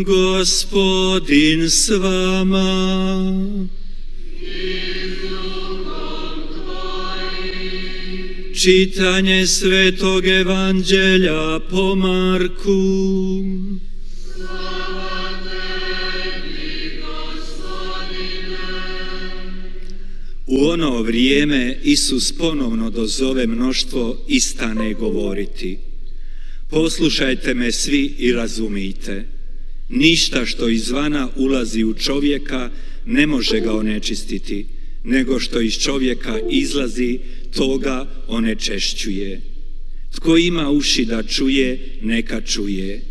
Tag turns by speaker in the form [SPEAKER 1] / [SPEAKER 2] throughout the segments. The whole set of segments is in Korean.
[SPEAKER 1] Gospodin s vama. Čitanje Svetog Evanđelja po Marku. U ono vrijeme Isus ponovno dozove mnoštvo i stane govoriti: poslušajte me svi i razumijte. Ništa što izvana ulazi u čovjeka ne može ga onečistiti, nego što iz čovjeka izlazi, to ga onečešćuje. Tko ima uši da čuje, neka čuje.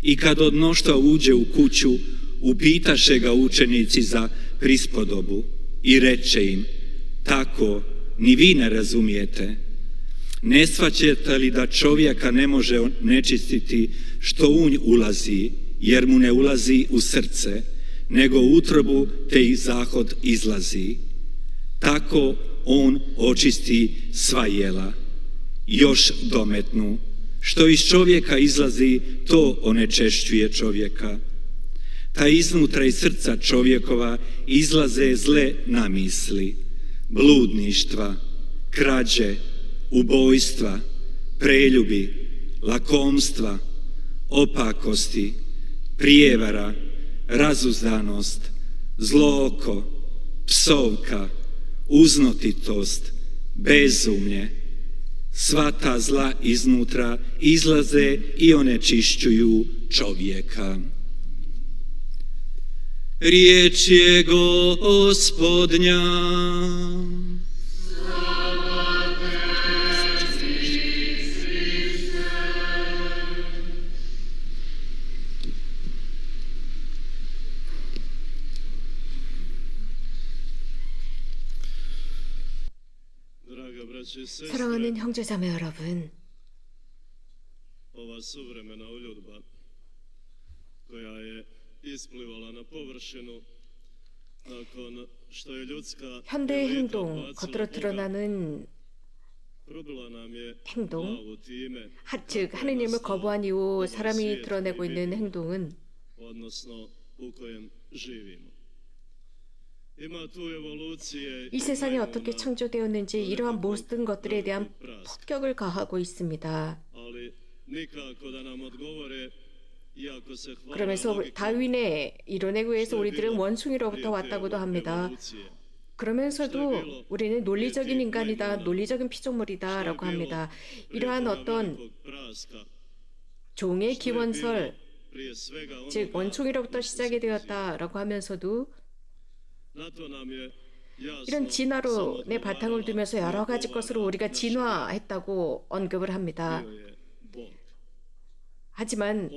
[SPEAKER 1] I kad od mnoštva uđe u kuću, upitaše ga učenici za prispodobu i reče im: tako ni vi ne razumijete. Ne shvaćate li da čovjeka ne može nečistiti što u nj ulazi, jer mu ne ulazi u srce, nego u utrobu te i zahod izlazi. Tako on očisti sva jela. Još dometnu: što iz čovjeka izlazi, to onečešćuje čovjeka. Ta iznutra iz srca čovjekova izlaze zle namisli, bludništva, krađe, ubojstva, preljubi, lakomstva, opakosti, prijevara, razuzdanost, zloko, psovka, uznotitost, bezumlje. Sva ta zla iznutra izlaze i onečišćuju čovjeka. Riječ je Gospodnja.
[SPEAKER 2] 사랑하는 형제자매 여러분,
[SPEAKER 3] ova suvremena uljudba koja je isplivala na površinu nakon što je ljudska
[SPEAKER 2] 현대의
[SPEAKER 3] elita
[SPEAKER 2] 행동,
[SPEAKER 3] odbacila
[SPEAKER 2] 겉으로
[SPEAKER 3] Boga,
[SPEAKER 2] 드러나는
[SPEAKER 3] probila nam je
[SPEAKER 2] 행동,
[SPEAKER 3] glavu time
[SPEAKER 2] 즉 하느님을 거부한 이후 사람이 드러내고 있는 행동은
[SPEAKER 3] odnosno u kojem živimo. Ima tu evolucije
[SPEAKER 2] 이 세상이 어떻게 창조되었는지 이러한 모든 것들에 대한 폭격을 가하고 있습니다.
[SPEAKER 3] ali nikako da nam odgovore.
[SPEAKER 2] 그러면서 다윈의 이론에 의해서 우리들은 원숭이로부터 왔다고도 합니다. 그러면서도 우리는 논리적인 인간이다, 논리적인 피조물이다 라고 합니다. 이러한 어떤 종의 기원설, 즉 원숭이로부터 시작이 되었다라고 하면서도 이런 진화론의 바탕을 두면서 여러 가지 것으로 우리가 진화했다고 언급을 합니다. 하지만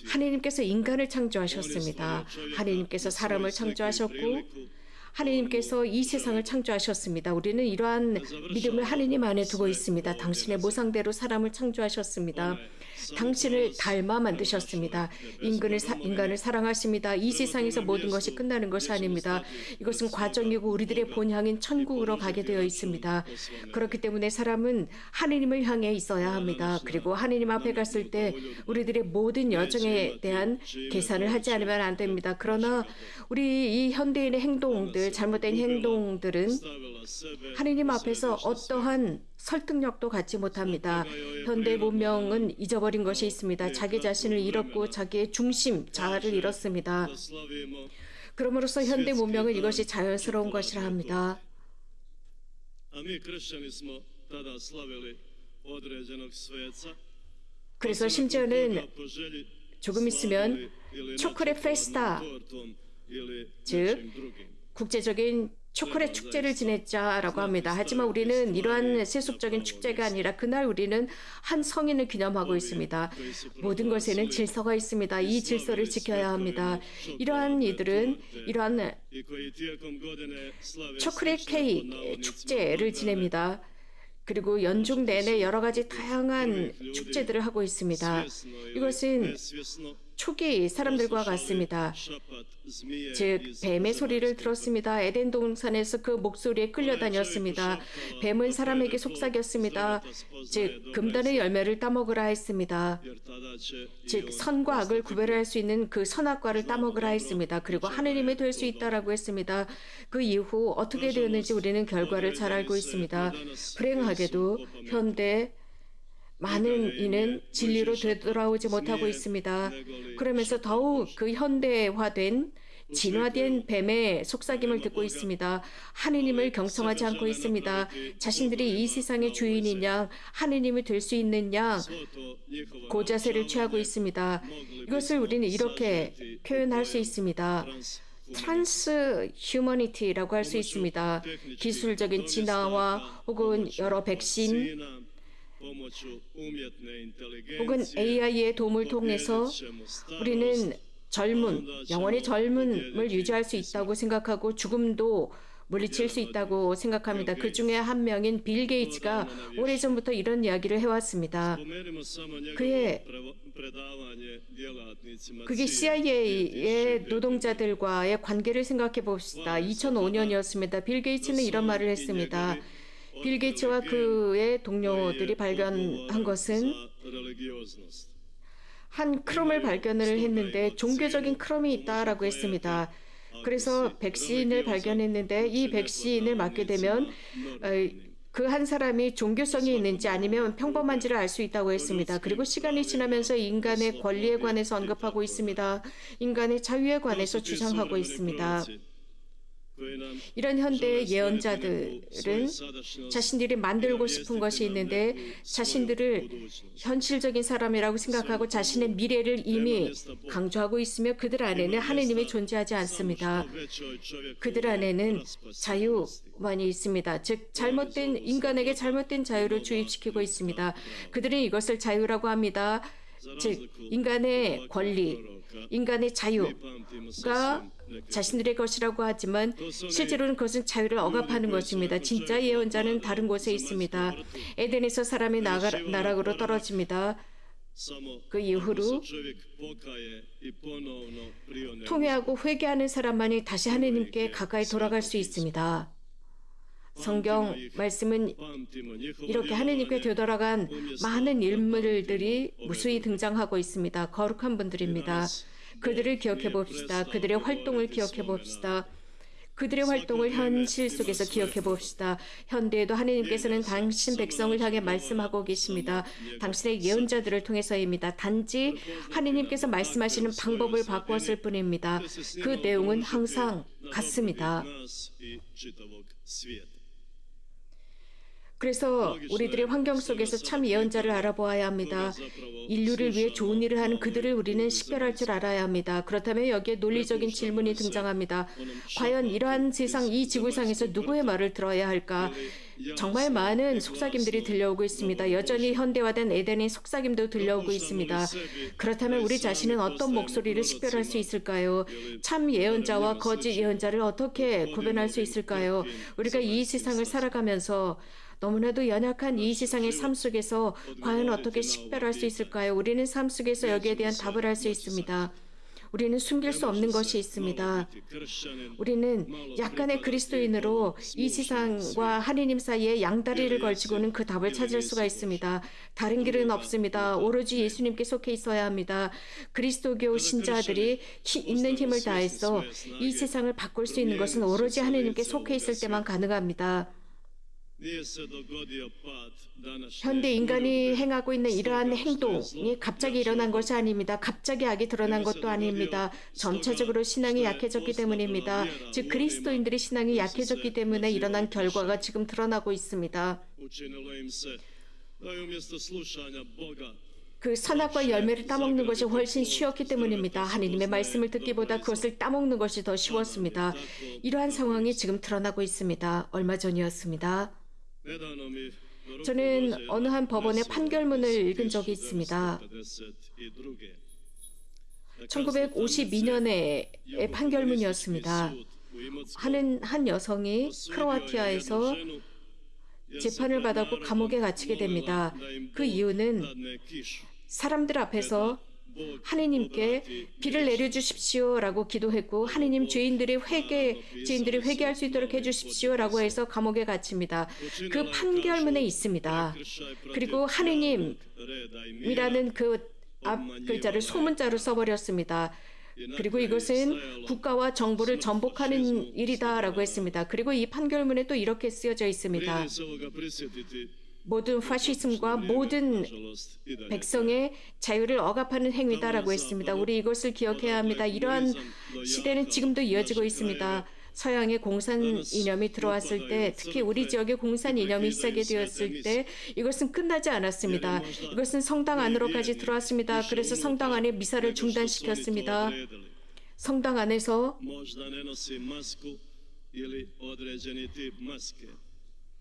[SPEAKER 2] 하나님께서 인간을 창조하셨습니다. 하나님께서 사람을 창조하셨고 하나님께서 이 세상을 창조하셨습니다. 우리는 이러한 믿음을 하나님 안에 두고 있습니다. 당신의 모상대로 사람을 창조하셨습니다. 당신을 닮아 만드셨습니다. 인간을 사랑하십니다. 이 세상에서 모든 것이 끝나는 것이 아닙니다. 이것은 과정이고 우리들의 본향인 천국으로 가게 되어 있습니다. 그렇기 때문에 사람은 하나님을 향해 있어야 합니다. 그리고 하나님 앞에 갔을 때 우리들의 모든 여정에 대한 계산을 하지 않으면 안 됩니다. 그러나 우리 이 현대인의 행동들, 잘못된 행동들은 하나님 앞에서 어떠한 설득력도 갖지 못합니다. 현대 문명은 잊어버린 것이 있습니다. 자기 자신을 잃었고 자기의 중심, 자아를 잃었습니다. 그럼으로써 현대 문명은 이것이 자연스러운 것이라 합니다. 그래서 심지어는 조금 있으면 초콜릿 페스타, 즉 국제적인 초콜릿 축제를 지냈자라고 합니다. 하지만 우리는 이러한 세속적인 축제가 아니라 그날 우리는 한 성인을 기념하고 있습니다. 모든 것에는 질서가 있습니다. 이 질서를 지켜야 합니다. 이러한 이들은 이러한 초콜릿 케이크 축제를 지냅니다. 그리고 연중 내내 여러 가지 다양한 축제들을 하고 있습니다. 이것은 초기 사람들과 같습니다. 즉 뱀의 소리를 들었습니다. 에덴 동산에서 그 목소리에 끌려다녔습니다. 뱀은 사람에게 속삭였습니다. 즉 금단의 열매를 따먹으라 했습니다. 즉 선과 악을 구별할 수 있는 그 선악과를 따먹으라 했습니다. 그리고 하느님이 될 수 있다라고 했습니다. 그 이후 어떻게 되었는지 우리는 결과를 잘 알고 있습니다. 불행하게도 현대 많은 이는 진리로 되돌아오지 못하고 있습니다. 그러면서 더욱 그 현대화된 진화된 뱀의 속삭임을 듣고 있습니다. 하느님을 경청하지 않고 있습니다. 자신들이 이 세상의 주인이냐 하느님이 될 수 있느냐 그 자세를 취하고 있습니다. 이것을 우리는 이렇게 표현할 수 있습니다. 트랜스 휴머니티라고 할 수 있습니다. 기술적인 진화와 혹은 여러 백신 혹은 AI의 도움을 통해서 우리는 영원히 젊음을 유지할 수 있다고 생각하고 죽음도 물리칠 수 있다고 생각합니다. 그 중에 한 명인 빌 게이츠가 오래전부터 이런 이야기를 해왔습니다. 그게 CIA의 노동자들과의 관계를 생각해 봅시다. 2005년이었습니다. 빌 게이츠는 이런 말을 했습니다. 빌 게이츠와 그의 동료들이 발견한 것은 한 크롬을 발견을 했는데 종교적인 크롬이 있다라고 했습니다. 그래서 백신을 발견했는데 이 백신을 맞게 되면 그 한 사람이 종교성이 있는지 아니면 평범한지를 알 수 있다고 했습니다. 그리고 시간이 지나면서 인간의 권리에 관해서 언급하고 있습니다. 인간의 자유에 관해서 주장하고 있습니다. 이런 현대의 예언자들은 자신들이 만들고 싶은 것이 있는데 자신들을 현실적인 사람이라고 생각하고 자신의 미래를 이미 강조하고 있으며 그들 안에는 하느님이 존재하지 않습니다. 그들 안에는 자유만이 있습니다. 즉 인간에게 잘못된 자유를 주입시키고 있습니다. 그들은 이것을 자유라고 합니다. 즉 인간의 권리, 인간의 자유가 자신들의 것이라고 하지만 실제로는 그것은 자유를 억압하는 것입니다. 진짜 예언자는 다른 곳에 있습니다. 에덴에서 사람이 나락으로 떨어집니다. 그 이후로 통회하고 회개하는 사람만이 다시 하느님께 가까이 돌아갈 수 있습니다. 성경 말씀은 이렇게 하느님께 되돌아간 많은 인물들이 무수히 등장하고 있습니다. 거룩한 분들입니다. 그들을 기억해 봅시다. 그들의 활동을 기억해 봅시다. 그들의 활동을 현실 속에서 기억해 봅시다. 현대에도 하느님께서는 당신 백성을 향해 말씀하고 계십니다. 당신의 예언자들을 통해서입니다. 단지 하느님께서 말씀하시는 방법을 바꾸었을 뿐입니다. 그 내용은 항상 같습니다. 그래서 우리들의 환경 속에서 참 예언자를 알아보아야 합니다. 인류를 위해 좋은 일을 하는 그들을 우리는 식별할 줄 알아야 합니다. 그렇다면 여기에 논리적인 질문이 등장합니다. 과연 이러한 세상, 이 지구상에서 누구의 말을 들어야 할까? 정말 많은 속삭임들이 들려오고 있습니다. 여전히 현대화된 에덴의 속삭임도 들려오고 있습니다. 그렇다면 우리 자신은 어떤 목소리를 식별할 수 있을까요? 참 예언자와 거짓 예언자를 어떻게 구별할 수 있을까요? 우리가 이 세상을 살아가면서 너무나도 연약한 이 세상의 삶 속에서 과연 어떻게 식별할 수 있을까요? 우리는 삶 속에서 여기에 대한 답을 할 수 있습니다. 우리는 숨길 수 없는 것이 있습니다. 우리는 약간의 그리스도인으로 이 세상과 하느님 사이에 양다리를 걸치고는 그 답을 찾을 수가 있습니다. 다른 길은 없습니다. 오로지 예수님께 속해 있어야 합니다. 그리스도교 신자들이 있는 힘을 다해서 이 세상을 바꿀 수 있는 것은 오로지 하느님께 속해 있을 때만 가능합니다. 현대 인간이 행하고 있는 이러한 행동이 갑자기 일어난 것이 아닙니다. 갑자기 악이 드러난 것도 아닙니다. 점차적으로 신앙이 약해졌기 때문입니다. 즉 그리스도인들의 신앙이 약해졌기 때문에 일어난 결과가 지금 드러나고 있습니다. 그 선악과 열매를 따먹는 것이 훨씬 쉬웠기 때문입니다. 하느님의 말씀을 듣기보다 그것을 따먹는 것이 더 쉬웠습니다. 이러한 상황이 지금 드러나고 있습니다. 얼마 전이었습니다. 저는 어느 한 법원의 판결문을 읽은 적이 있습니다. 1952년의 판결문이었습니다. 한 여성이 크로아티아에서 재판을 받았고 감옥에 갇히게 됩니다. 그 이유는 사람들 앞에서 하느님께 비를 내려주십시오라고 기도했고 하느님 죄인들이 회개할 수 있도록 해주십시오라고 해서 감옥에 갇힙니다. 그 판결문에 있습니다. 그리고 하느님이라는 그 앞 글자를 소문자로 써버렸습니다. 그리고 이것은 국가와 정부를 전복하는 일이다라고 했습니다. 그리고 이 판결문에 또 이렇게 쓰여져 있습니다. 모든 파시즘과 모든 백성의 자유를 억압하는 행위다라고 했습니다. 우리 이것을 기억해야 합니다. 이러한 시대는 지금도 이어지고 있습니다. 서양의 공산 이념이 들어왔을 때, 특히 우리 지역의 공산 이념이 시작이 되었을 때 이것은 끝나지 않았습니다. 이것은 성당 안으로까지 들어왔습니다. 그래서 성당 안에 미사를 중단시켰습니다. 성당 안에서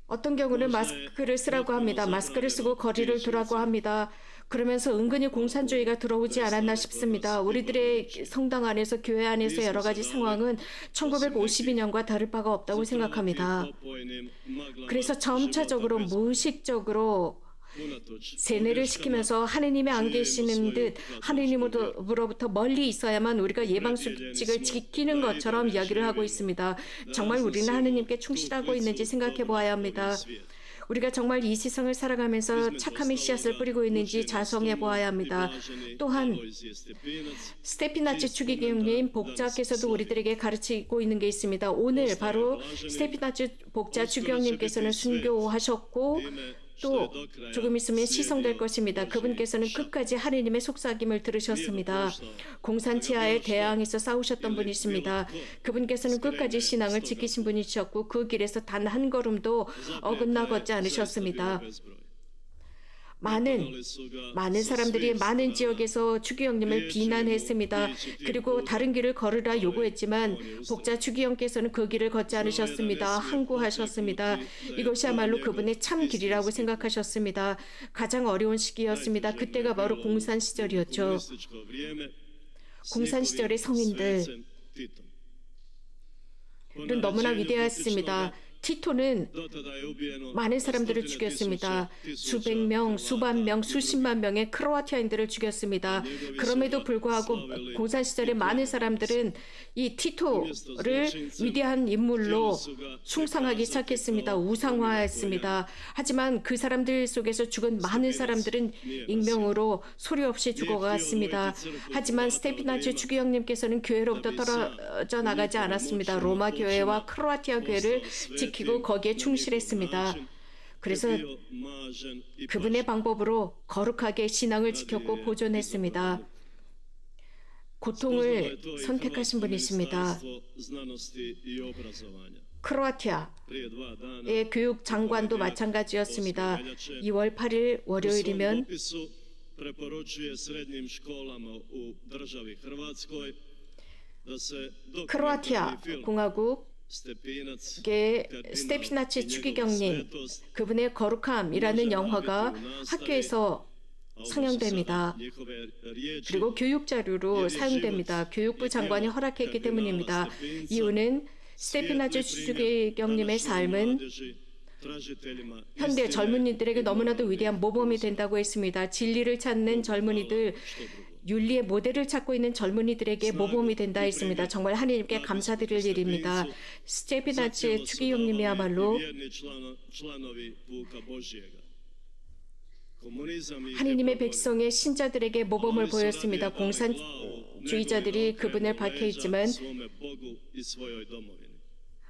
[SPEAKER 2] 어떤 경우는 마스크를 쓰라고 합니다. 마스크를 쓰고 거리를 두라고 합니다. 그러면서 은근히 공산주의가 들어오지 않았나 싶습니다. 우리들의 성당 안에서, 교회 안에서 여러 가지 상황은 1952년과 다를 바가 없다고 생각합니다. 그래서 점차적으로 무의식적으로 세뇌를 시키면서 하느님이 안 계시는 듯 하느님으로부터 멀리 있어야만 우리가 예방수칙을 지키는 것처럼 이야기를 하고 있습니다. 정말 우리는 하느님께 충실하고 있는지 생각해 보아야 합니다. 우리가 정말 이 세상을 살아가면서 착함의 씨앗을 뿌리고 있는지 자성해 보아야 합니다. 또한 스테피나치 추기경님 복자께서도 우리들에게 가르치고 있는 게 있습니다. 오늘 바로 스테피나치 복자 추기경님께서는 순교하셨고 또 조금 있으면 시성될 것입니다. 그분께서는 끝까지 하느님의 속삭임을 들으셨습니다. 공산치하에 대항해서 싸우셨던 분이십니다. 그분께서는 끝까지 신앙을 지키신 분이셨고 그 길에서 단 한 걸음도 어긋나 걷지 않으셨습니다. 많은 사람들이 많은 지역에서 추기경님을 비난했습니다. 그리고 다른 길을 걸으라 요구했지만 복자 추기경께서는 그 길을 걷지 않으셨습니다. 항구하셨습니다. 이것이야말로 그분의 참 길이라고 생각하셨습니다. 가장 어려운 시기였습니다. 그때가 바로 공산 시절이었죠. 공산 시절의 성인들은 너무나 위대했습니다. 티토는 많은 사람들을 죽였습니다. 수백 명, 수만 명, 수십만 명의 크로아티아인들을 죽였습니다. 그럼에도 불구하고 공산 시절에 많은 사람들은 이 티토를 위대한 인물로 숭상하기 시작했습니다. 우상화했습니다. 하지만 그 사람들 속에서 죽은 많은 사람들은 익명으로 소리 없이 죽어갔습니다. 하지만 스테피나치 추기경님께서는 교회로부터 떨어져 나가지 않았습니다. 로마 교회와 크로아티아 교회를 지키고 거기에 충실했습니다. 그래서 그분의 방법으로 거룩하게 신앙을 지켰고 보존했습니다. 고통을 선택하신 분이십니다. 크로아티아의 교육 장관도 마찬가지였습니다. 2월 8일 월요일이면 크로아티아 공화국 스테피나치 추기경님 그분의 거룩함이라는 영화가 학교에서 상영됩니다. 그리고 교육자료로 사용됩니다. 교육부 장관이 허락했기 때문입니다. 이유는 스테피나치 추기경님의 삶은 현대 젊은이들에게 너무나도 위대한 모범이 된다고 했습니다. 진리를 찾는 젊은이들, 윤리의 모델을 찾고 있는 젊은이들에게 모범이 된다 했습니다. 정말 하나님께 감사드릴 일입니다. 스테피나치 추기경님이야말로 하나님의 백성의 신자들에게 모범을 보였습니다. 공산주의자들이 그분을 박해했지만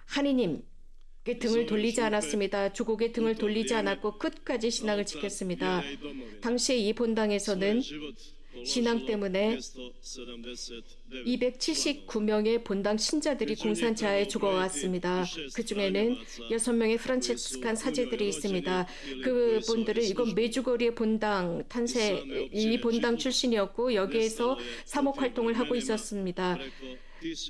[SPEAKER 2] 하나님 등을 돌리지 않았습니다. 주곡의 등을 돌리지 않았고 끝까지 신앙을 지켰습니다. 당시에 이 본당에서는 신앙 때문에 279명의 본당 신자들이 공산자에 죽어갔습니다. 그 중에는 6명의 프란치스칸 사제들이 있습니다. 그분들은 이건 메주거리의 본당 이 본당 출신이었고 여기에서 사목 활동을 하고 있었습니다.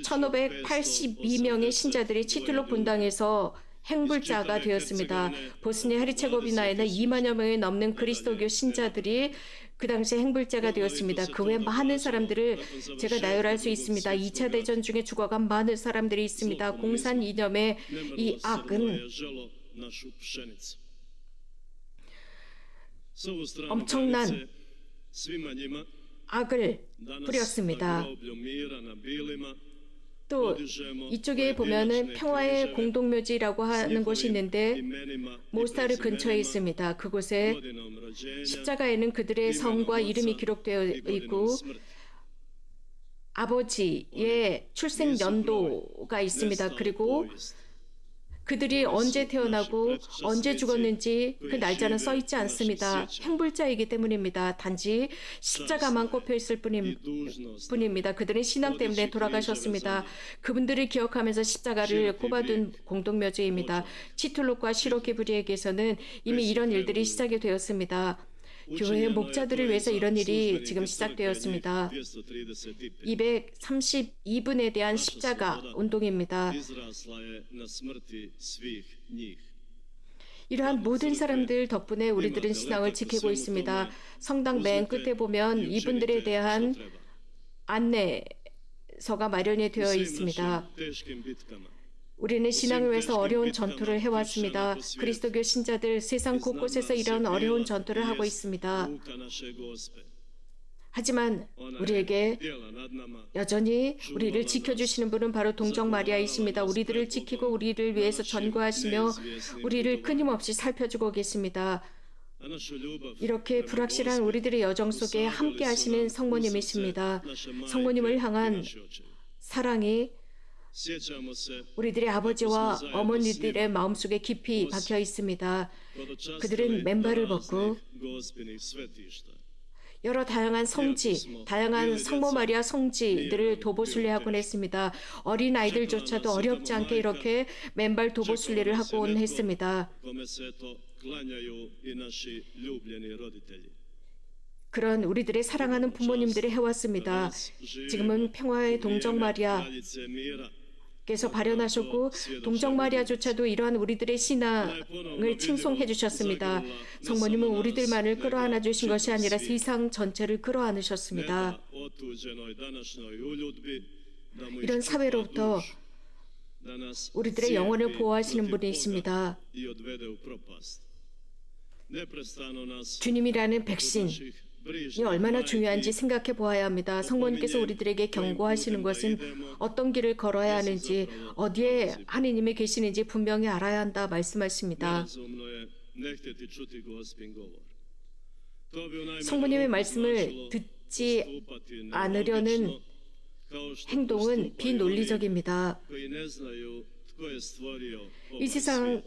[SPEAKER 2] 1582명의 신자들이 치틀록 본당에서 행불자가 되었습니다. 보스니아 헤르체고비나에는 2만여 명이 넘는 그리스도교 신자들이 그 당시에 행불자가 되었습니다. 그 외 많은 사람들을 제가 나열할 수 있습니다. 2차 대전 중에 죽어간 많은 사람들이 있습니다. 공산 이념의 이 악은 엄청난 악을
[SPEAKER 3] Danas
[SPEAKER 2] 뿌렸습니다.
[SPEAKER 3] na groblju mira na Bilima
[SPEAKER 2] 또 이쪽에 보면은 평화의 공동묘지라고 하는 곳이 있는데 모스타르 근처에 있습니다. 그곳에 십자가에는 그들의 성과 이름이 기록되어 있고 아버지의 출생 연도가 있습니다. 그리고 그들이 언제 태어나고 언제 죽었는지 그 날짜는 써 있지 않습니다. 행불자이기 때문입니다. 단지 십자가만 꼽혀 있을 뿐입니다. 그들은 신앙 때문에 돌아가셨습니다. 그분들을 기억하면서 십자가를 꼽아둔 공동묘지입니다. 치툴룩과 시로키브리에게서는 이미 이런 일들이 시작이 되었습니다. 교회의 목자들을 위해서 이런 일이 지금 시작되었습니다. 232분에 대한 십자가 운동입니다. 이러한 모든 사람들 덕분에 우리들은 신앙을 지키고 있습니다. 성당 맨 끝에 보면 이분들에 대한 안내서가 마련이 되어 있습니다. 우리는 신앙을 위해서 어려운 전투를 해왔습니다. 그리스도교 신자들 세상 곳곳에서 이런 어려운 전투를 하고 있습니다. 하지만 우리에게 여전히 우리를 지켜주시는 분은 바로 동정 마리아이십니다. 우리들을 지키고 우리를 위해서 전구하시며 우리를 끊임없이 살펴주고 계십니다. 이렇게 불확실한 우리들의 여정 속에 함께 하시는 성모님이십니다. 성모님을 향한 사랑이 우리들의 아버지와 어머니들의 마음속에 깊이 박혀 있습니다. 그들은 맨발을 벗고 여러 다양한 성지, 다양한 성모 마리아 성지들을 도보순례하곤 했습니다. 어린 아이들조차도 어렵지 않게 이렇게 맨발 도보순례를 하곤 했습니다. 그런 우리들의 사랑하는 부모님들이 해왔습니다. 지금은 평화의 동정 마리아 께서 발현하셨고 동정 마리아조차도 이러한 우리들의 신앙을 칭송해 주셨습니다. 성모님은 우리들만을 끌어안아 주신 것이 아니라 세상 전체를 끌어안으셨습니다. 이런 사회로부터 우리들의 영혼을 보호하시는 분이십니다. 주님이라는 백신이 얼마나 중요한지 생각해 보아야 합니다. 성모님께서 우리들에게 경고하시는 것은 어떤 길을 걸어야 하는지, 어디에 하느님이 계시는지 분명히 알아야 한다 말씀하십니다. 성모님의 말씀을 듣지 않으려는 행동은 비논리적입니다. 이 세상을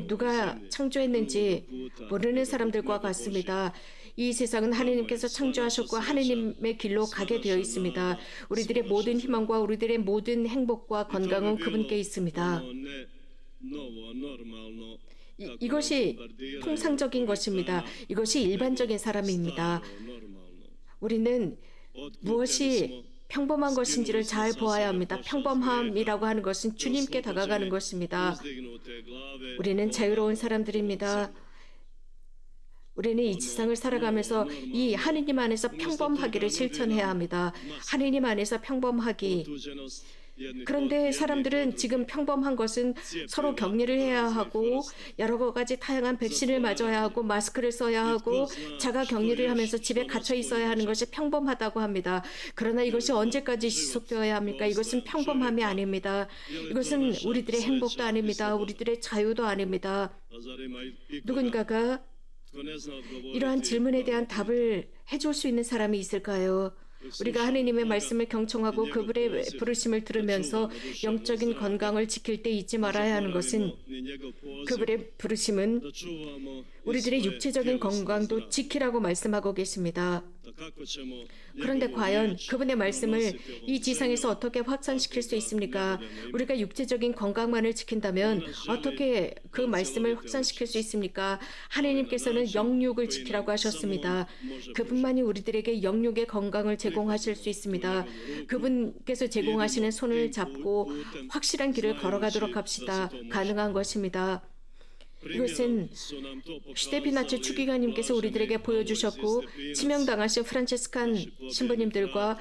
[SPEAKER 2] 누가 창조했는지 모르는 사람들과 같습니다. 이 세상은 하느님께서 창조하셨고 하느님의 길로 가게 되어 있습니다. 우리들의 모든 희망과 우리들의 모든 행복과 건강은 그분께 있습니다. 이것이 통상적인 것입니다. 이것이 일반적인 사람입니다. 우리는 무엇이 평범한 것인지를 잘 보아야 합니다. 평범함이라고 하는 것은 주님께 다가가는 것입니다. 우리는 자유로운 사람들입니다. 우리는 이 세상을 살아가면서 이 하느님 안에서 평범하기를 실천해야 합니다. 하느님 안에서 평범하기. 그런데 사람들은 지금 평범한 것은 서로 격리를 해야 하고 여러 가지 다양한 백신을 맞아야 하고 마스크를 써야 하고 자가 격리를 하면서 집에 갇혀 있어야 하는 것이 평범하다고 합니다. 그러나 이것이 언제까지 지속되어야 합니까? 이것은 평범함이 아닙니다. 이것은 우리들의 행복도 아닙니다. 우리들의 자유도 아닙니다. 누군가가 이러한 질문에 대한 답을 해줄 수 있는 사람이 있을까요? 우리가 하느님의 말씀을 경청하고 그분의 부르심을 들으면서 영적인 건강을 지킬 때 잊지 말아야 하는 것은 그분의 부르심은 우리들의 육체적인 건강도 지키라고 말씀하고 계십니다. 그런데 과연 그분의 말씀을 이 지상에서 어떻게 확산시킬 수 있습니까? 우리가 육체적인 건강만을 지킨다면 어떻게 그 말씀을 확산시킬 수 있습니까? 하느님께서는 영육을 지키라고 하셨습니다. 그분만이 우리들에게 영육의 건강을 제공하실 수 있습니다. 그분께서 제공하시는 손을 잡고 확실한 길을 걸어가도록 합시다. 가능한 것입니다. 이것은 슈테피나체 추기관님께서 우리들에게 보여주셨고 치명당하신 프란체스칸 신부님들과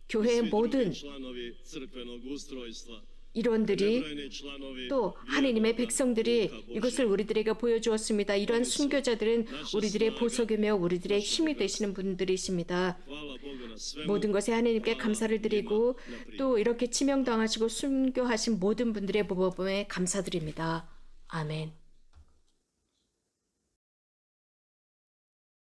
[SPEAKER 2] 교회의 모든 일원들이
[SPEAKER 3] Brojni članovi
[SPEAKER 2] 또 하느님의 백성들이 이것을 우리들에게 보여주었습니다. 이러한 순교자들은 우리들의 보석이며 우리들의 힘이 되시는 분들이십니다.
[SPEAKER 3] hvala Bogu na svemu.
[SPEAKER 2] 모든 것에 하느님께 감사를 드리고 또 이렇게 치명당하시고 순교하신 모든 분들의 모범에 감사드립니다. 아멘.